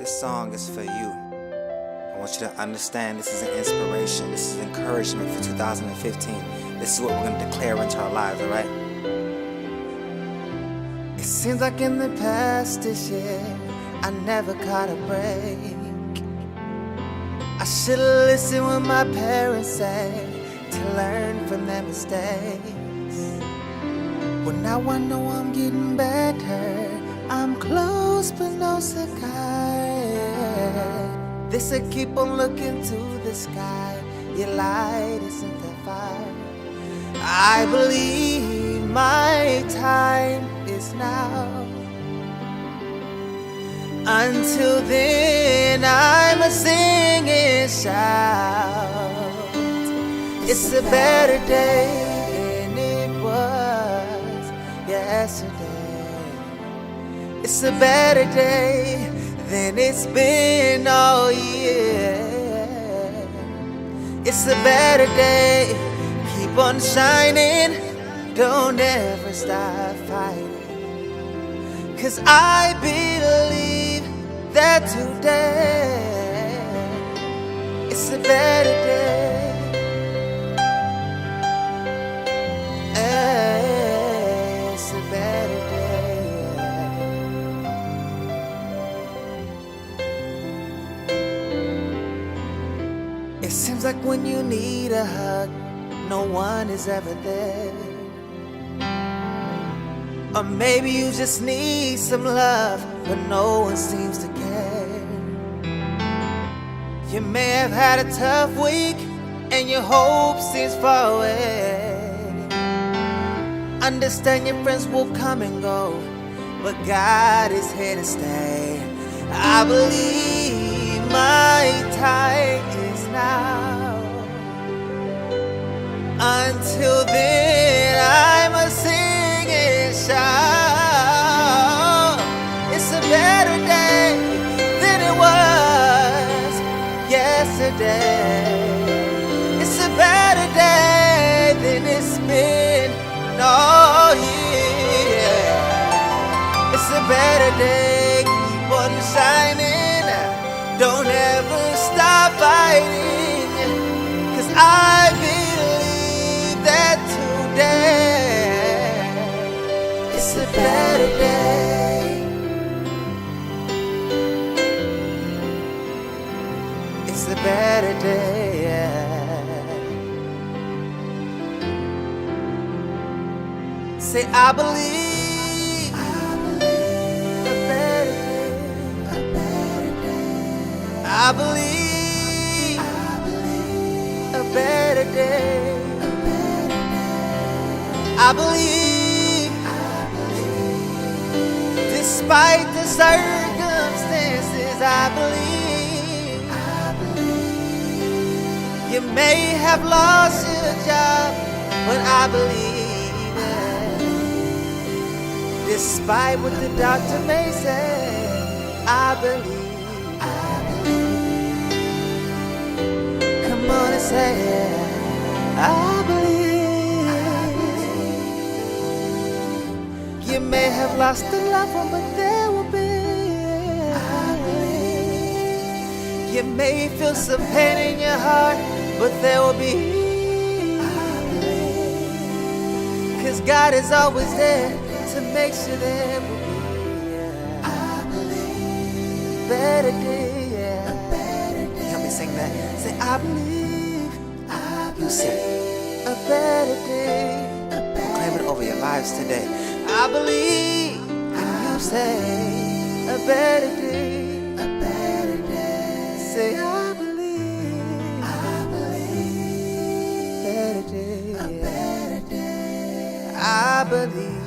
This song is for you. I want you to understand this is an inspiration. This is encouragement for 2015. This is what we're going to declare into our lives, alright? It seems like in the past this year I never caught a break. I should've listened when my parents said to learn from their mistakes. Well, now I know I'm getting better. I'm close but no cigar. They said keep on looking to the sky. Your light isn't that far. I believe my time is now. Until then I'ma sing and shout. It's a better day than it was yesterday. It's a better day than it's been all year. It's a better day. Keep on shining. Don't ever stop fighting. 'Cause I believe that today it's a better day. It's a better day. It seems like when you need a hug, no one is ever there. Or maybe you just need some love, but no one seems to care. You may have had a tough week and your hope seems far away. Understand your friends will come and go, but God is here to stay. I believe my time is now. Until then I'ma sing and shout. It's a better day than it was yesterday. It's a better day than it's been all year. It's a better day. Keep on shining. Don't ever stop fighting. 'Cause I believe that today it's a better day. It's a better day, yeah. Say I believe, a better day, a better day. I believe, a better day, a better day. I believe, despite the circumstances, I believe. You may have lost your job, but I believe it. Despite what the doctor may say, I believe. Come on and say it. I believe. You may have lost a loved one, but there will be. You may feel some pain in your heart, but there will be. 'Cause God is always there to make sure there will be. Better day, yeah. Help me sing that. Say I believe. You say a better day. Claim it over your lives today. I believe. And you say a better day. Say I believe, better day, a better day. I believe.